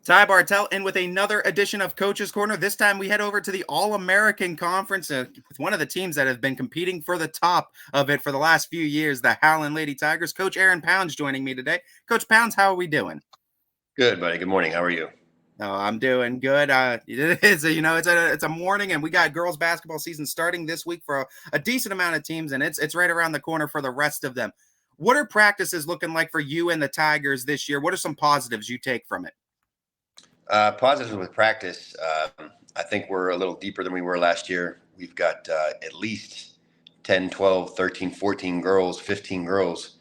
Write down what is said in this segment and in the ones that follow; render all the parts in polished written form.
Ty Bartell in with another edition of Coach's Corner. This time we head over to the All-American Conference with one of the teams that have been competing for the top of it for the last few years, the Howland Lady Tigers. Coach Aaron Pounds joining me today. Coach Pounds, how are we doing? Good, buddy. Good morning. How are you? Oh, I'm doing good. It's a morning, and we got girls basketball season starting this week for a decent amount of teams, and it's right around the corner for the rest of them. What are practices looking like for you and the Tigers this year? What are some positives you take from it? Positives with practice. I think we're a little deeper than we were last year. We've got at least 10, 12, 13, 14 girls, 15 girls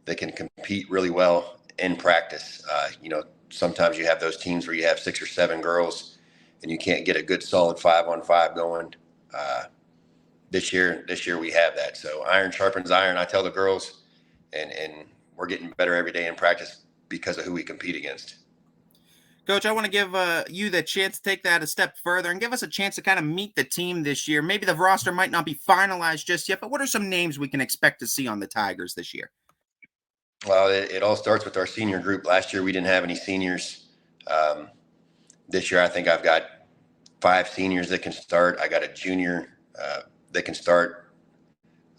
that can compete really well in practice. Sometimes you have those teams where you have 6 or 7 girls and you can't get a good solid 5-on-5 going. This year we have that. So iron sharpens iron. I tell the girls, and we're getting better every day in practice because of who we compete against. Coach, I want to give you the chance to take that a step further and give us a chance to kind of meet the team this year. Maybe the roster might not be finalized just yet, but what are some names we can expect to see on the Tigers this year? Well, it all starts with our senior group. Last year, we didn't have any seniors. This year, I think I've got 5 seniors that can start. I got a junior that can start.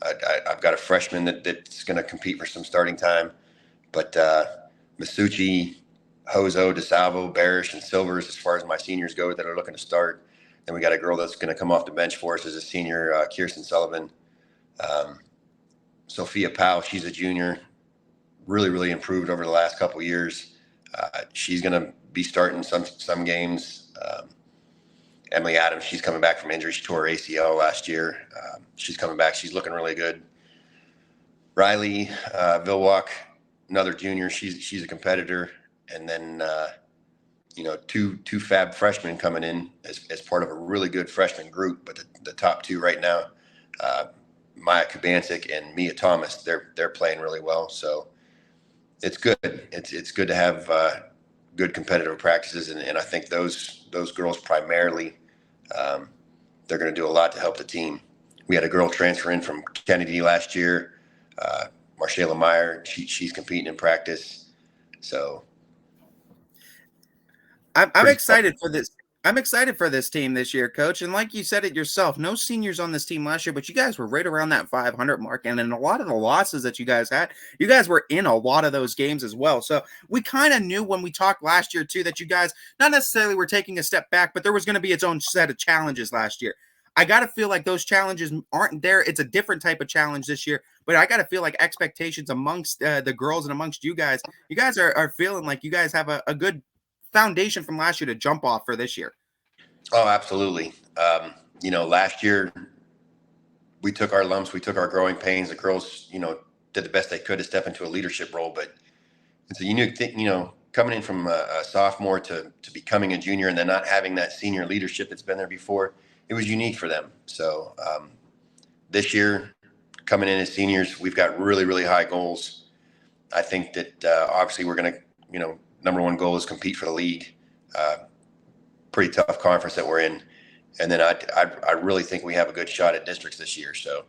I've got a freshman that's going to compete for some starting time. But Masucci, Hozo, DeSalvo, Barish, and Silvers, as far as my seniors go, that are looking to start. Then we got a girl that's going to come off the bench for us as a senior, Kirsten Sullivan. Sophia Powell, she's a junior, really improved over the last couple of years. She's going to be starting some games. Emily Adams, she's coming back from injury. She tore her ACL last year. She's coming back. She's looking really good. Riley Vilwalk, another junior. She's a competitor. And then, 2 fab freshmen coming in as part of a really good freshman group. But the top 2 right now, Maya Kubancic and Mia Thomas, they're playing really well. So it's good. It's good to have good competitive practices. And I think those girls primarily, they're going to do a lot to help the team. We had a girl transfer in from Kennedy last year, Marshalla Meyer. She's competing in practice. So I'm excited for this. I'm excited for this team this year, Coach. And like you said it yourself, no seniors on this team last year, but you guys were right around that 500 mark. And in a lot of the losses that you guys had, you guys were in a lot of those games as well. So we kind of knew when we talked last year, too, that you guys not necessarily were taking a step back, but there was going to be its own set of challenges last year. I got to feel like those challenges aren't there. It's a different type of challenge this year, but I got to feel like expectations amongst the girls and amongst you guys are feeling like you guys have a good foundation from last year to jump off for this year. Oh, absolutely. Last year we took our lumps, we took our growing pains. The girls, did the best they could to step into a leadership role, but it's a unique thing, coming in from a sophomore to becoming a junior and then not having that senior leadership that's been there before. It was unique for them. So this year, coming in as seniors, we've got really high goals. I think that obviously we're going to, number one goal is compete for the league. Pretty tough conference that we're in. And then I really think we have a good shot at districts this year. So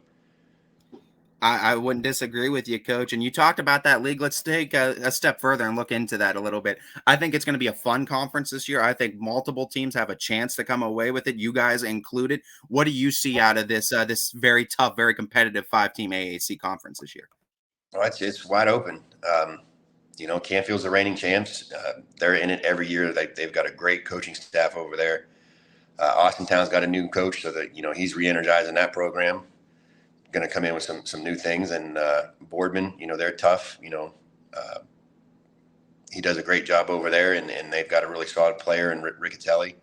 I wouldn't disagree with you, Coach. And you talked about that league. Let's take a step further and look into that a little bit. I think it's going to be a fun conference this year. I think multiple teams have a chance to come away with it, you guys included. What do you see out of this this very tough, very competitive 5-team AAC conference this year? Oh, it's wide open. Canfield's the reigning champs. They're in it every year. They've got a great coaching staff over there. Austintown's got a new coach, so that he's re-energizing that program. Going to come in with some new things. And Boardman, they're tough. He does a great job over there, and they've got a really solid player in Riccatelli.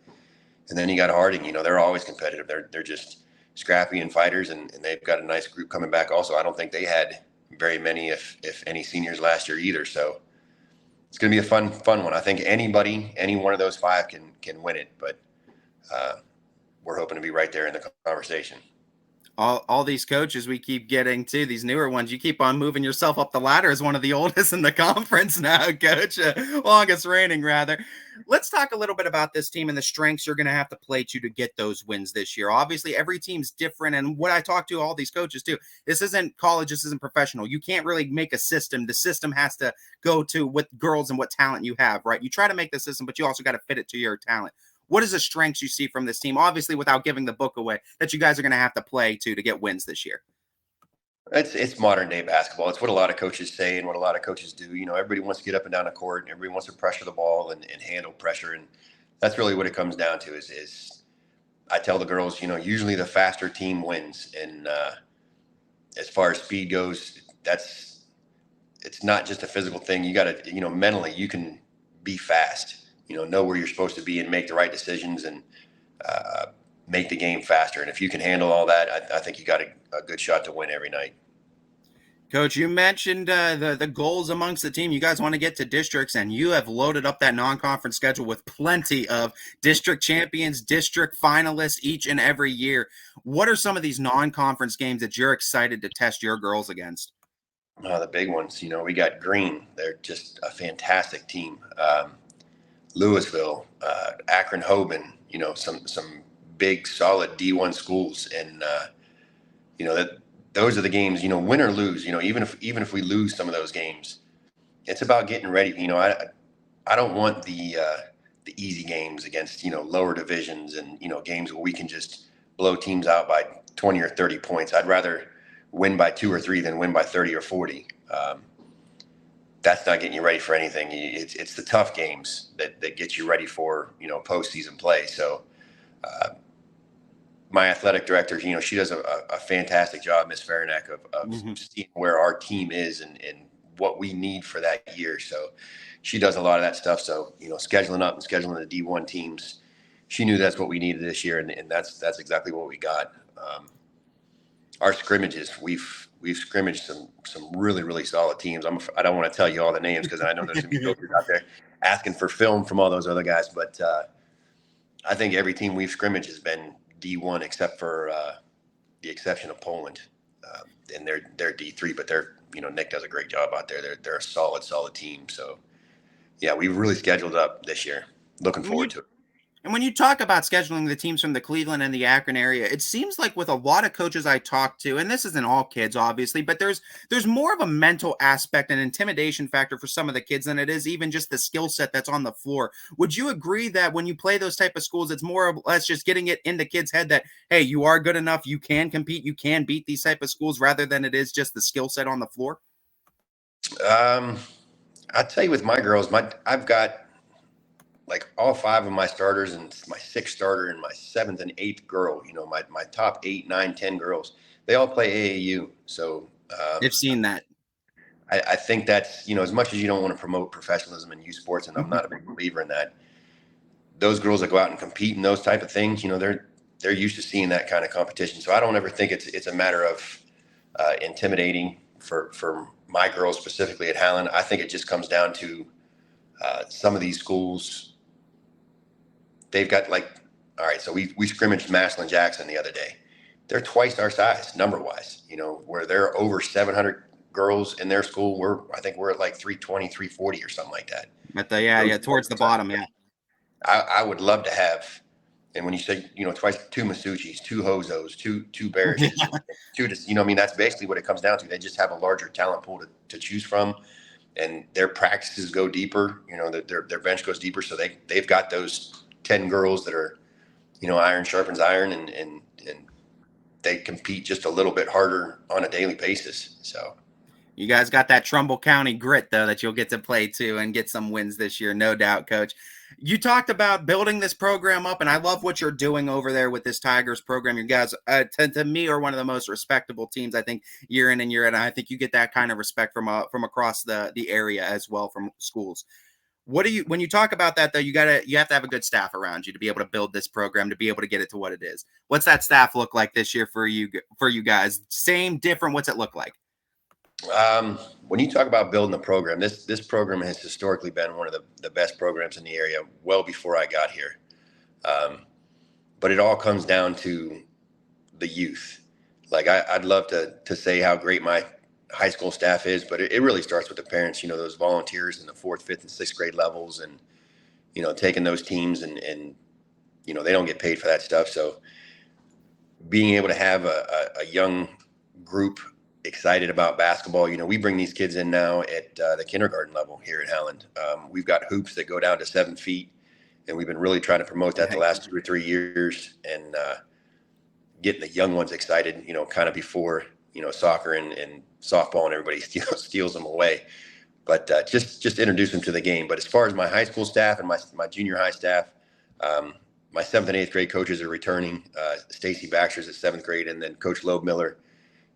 And then you got Harding. They're always competitive. They're just scrappy and fighters, and they've got a nice group coming back. Also, I don't think they had very many, if any, seniors last year either. So it's going to be a fun one. I think any one of those 5 can win it, but we're hoping to be right there in the conversation. all these coaches we keep getting to, these newer ones, you keep on moving yourself up the ladder as one of the oldest in the conference now, coach. Longest reigning, rather. Let's talk a little bit about this team and the strengths you're going to have to play to get those wins this year. Obviously, every team's different. And what I talk to all these coaches too, this isn't college, this isn't professional. You can't really make a system. The system has to go to what girls and what talent you have, right? You try to make the system, but you also got to fit it to your talent. What is the strengths you see from this team? Obviously, without giving the book away, that you guys are going to have to play to get wins this year. It's modern day basketball. It's what a lot of coaches say and what a lot of coaches do. Everybody wants to get up and down the court, and everybody wants to pressure the ball and handle pressure, and that's really what it comes down to. Is I tell the girls, usually the faster team wins, and as far as speed goes, it's not just a physical thing. You got to, mentally, you can be fast. Know where you're supposed to be and make the right decisions and make the game faster. And if you can handle all that, I think you got a good shot to win every night. Coach, you mentioned the goals amongst the team. You guys want to get to districts, and you have loaded up that non-conference schedule with plenty of district champions, district finalists each and every year. What are some of these non-conference games that you're excited to test your girls against? The big ones, we got Green. They're just a fantastic team. Louisville, Akron, Hoban, some big solid D1 schools. And, that those are the games, win or lose, even if we lose some of those games, it's about getting ready. I don't want the easy games against, lower divisions and, games where we can just blow teams out by 20 or 30 points. I'd rather win by 2 or 3 than win by 30 or 40. That's not getting you ready for anything. It's the tough games that get you ready for, postseason play. So my athletic director, she does a fantastic job, Miss Farinack, of seeing where our team is and what we need for that year. So she does a lot of that stuff. So, scheduling up and scheduling the D1 teams, she knew that's what we needed this year. And that's exactly what we got. Our scrimmages, we've scrimmaged some really, really solid teams. I don't want to tell you all the names because I know there's going to be coaches out there asking for film from all those other guys. But I think every team we've scrimmaged has been D1 except for the exception of Poland. And they're D3, but Nick does a great job out there. They're a solid team. So, yeah, we've really scheduled up this year. Looking forward to it. And when you talk about scheduling the teams from the Cleveland and the Akron area, it seems like with a lot of coaches I talk to, and this isn't all kids, obviously, but there's more of a mental aspect and intimidation factor for some of the kids than it is even just the skill set that's on the floor. Would you agree that when you play those type of schools, it's more or less just getting it in the kids' head that, hey, you are good enough, you can compete, you can beat these type of schools, rather than it is just the skill set on the floor? I'll tell you with my girls, I've got like all 5 of my starters and my 6th starter and my 7th and 8th girl, my top 8, 9, 10 girls, they all play AAU. So I've seen that. I think that's, as much as you don't want to promote professionalism in youth sports, and I'm not a big believer in that, those girls that go out and compete in those type of things, they're used to seeing that kind of competition. So I don't ever think it's a matter of intimidating for my girls specifically at Howland. I think it just comes down to some of these schools. They've got all right, so we scrimmaged Massillon Jackson the other day. They're twice our size, number-wise, where they're over 700 girls in their school. I think we're at like 320, 340 or something like that. But towards the bottom, yeah. I would love to have, and when you say, twice, 2 Masucci's, 2 Hozos, 2 Barishes, 2, that's basically what it comes down to. They just have a larger talent pool to choose from, and their practices go deeper, their bench goes deeper. So they've got those 10 girls that are, iron sharpens iron, and they compete just a little bit harder on a daily basis. So you guys got that Trumbull County grit, though, that you'll get to play to and get some wins this year, no doubt, Coach. You talked about building this program up, and I love what you're doing over there with this Tigers program. You guys, to me, are one of the most respectable teams, I think, year in and year out. And I think you get that kind of respect from across the area as well from schools. When you talk about that, though, you have to have a good staff around you to be able to build this program, to be able to get it to what it is. What's that staff look like this year for you guys? Same, different? What's it look like? When you talk about building the program, this program has historically been one of the best programs in the area well before I got here. But it all comes down to the youth. Like I'd love to say how great my high school staff is, but it really starts with the parents. Those volunteers in the fourth, fifth, and sixth grade levels, and taking those teams and they don't get paid for that stuff. So being able to have a young group excited about basketball, we bring these kids in now at the kindergarten level here at Howland. We've got hoops that go down to 7 feet, and we've been really trying to promote that the last 2 or 3 years, and getting the young ones excited, kind of before, soccer and softball and everybody steals them away. But just introduce them to the game. But as far as my high school staff and my junior high staff, my 7th and 8th grade coaches are returning. Stacy Baxter's at 7th grade, and then Coach Loeb Miller.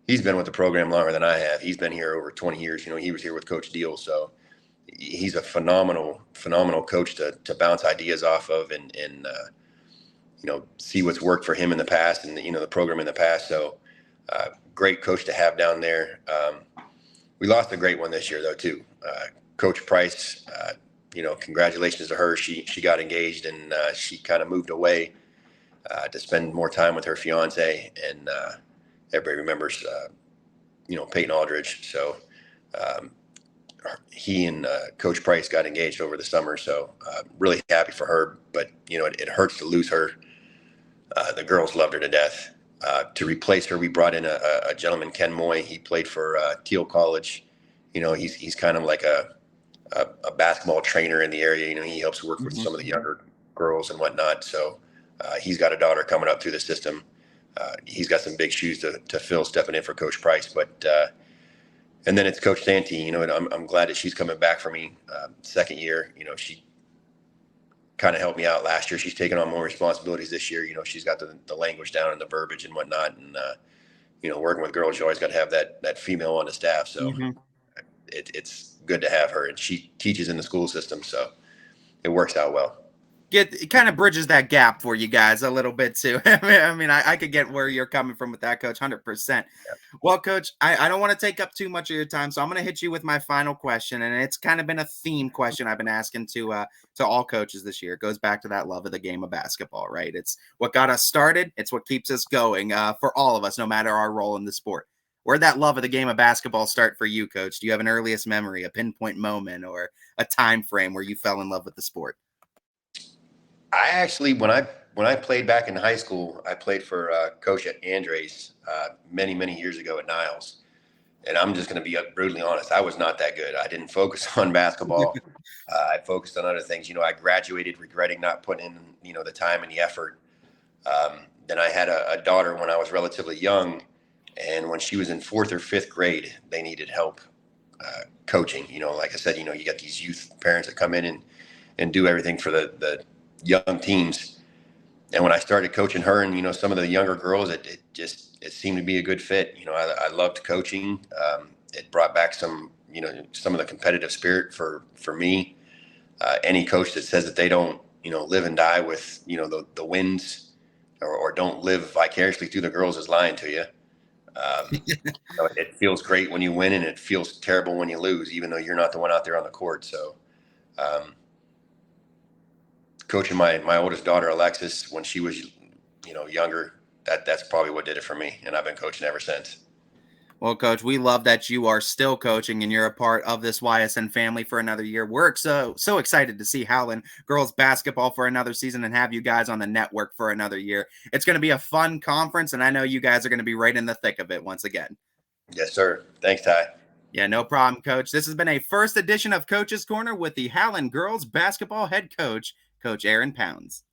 He's been with the program longer than I have. He's been here over 20 years. He was here with Coach Deal. So he's a phenomenal coach to bounce ideas off of and see what's worked for him in the past and, the program in the past. So great coach to have down there. We lost a great one this year, though, too. Coach Price, congratulations to her. She got engaged, and she kind of moved away to spend more time with her fiance. And everybody remembers, Peyton Aldridge. So he and Coach Price got engaged over the summer. So really happy for her. But, it hurts to lose her. The girls loved her to death. To replace her, we brought in a gentleman, Ken Moy. He played for Teal College. He's kind of like a basketball trainer in the area. He helps work with some of the younger girls and whatnot. So he's got a daughter coming up through the system. He's got some big shoes to fill stepping in for Coach Price. But and then it's Coach Santee. And I'm glad that she's coming back for me. Second year, she kind of helped me out last year. She's taken on more responsibilities this year. She's got the language down and the verbiage and whatnot. And working with girls, you always got to have that female on the staff. So it's good to have her, and she teaches in the school system, so it works out well. It kind of bridges that gap for you guys a little bit too. I could get where you're coming from with that, Coach, 100%. Yeah. Well, Coach, I don't want to take up too much of your time, so I'm going to hit you with my final question, and it's kind of been a theme question I've been asking to all coaches this year. It goes back to that love of the game of basketball, right? It's what got us started. It's what keeps us going for all of us, no matter our role in the sport. Where'd that love of the game of basketball start for you, Coach? Do you have an earliest memory, a pinpoint moment, or a time frame where you fell in love with the sport? I actually, when I played back in high school, I played for Coach at Andres many years ago at Niles. And I'm just going to be brutally honest. I was not that good. I didn't focus on basketball. I focused on other things. I graduated regretting not putting in, the time and the effort. Then I had a daughter when I was relatively young. And when she was in 4th or 5th grade, they needed help coaching. Like I said, you got these youth parents that come in and do everything for the young teams. And when I started coaching her and, some of the younger girls, it seemed to be a good fit. I loved coaching. It brought back some of the competitive spirit for me. Any coach that says that they don't, live and die with, the wins or don't live vicariously through the girls is lying to you. It feels great when you win, and it feels terrible when you lose, even though you're not the one out there on the court. So, coaching my oldest daughter, Alexis, when she was, younger, that's probably what did it for me. And I've been coaching ever since. Well, Coach, we love that you are still coaching and you're a part of this YSN family for another year. We're so excited to see Howland girls basketball for another season and have you guys on the network for another year. It's going to be a fun conference, and I know you guys are going to be right in the thick of it once again. Yes, sir. Thanks, Ty. Yeah, no problem, Coach. This has been a first edition of Coach's Corner with the Howland girls basketball head coach, Coach Aaron Pounds.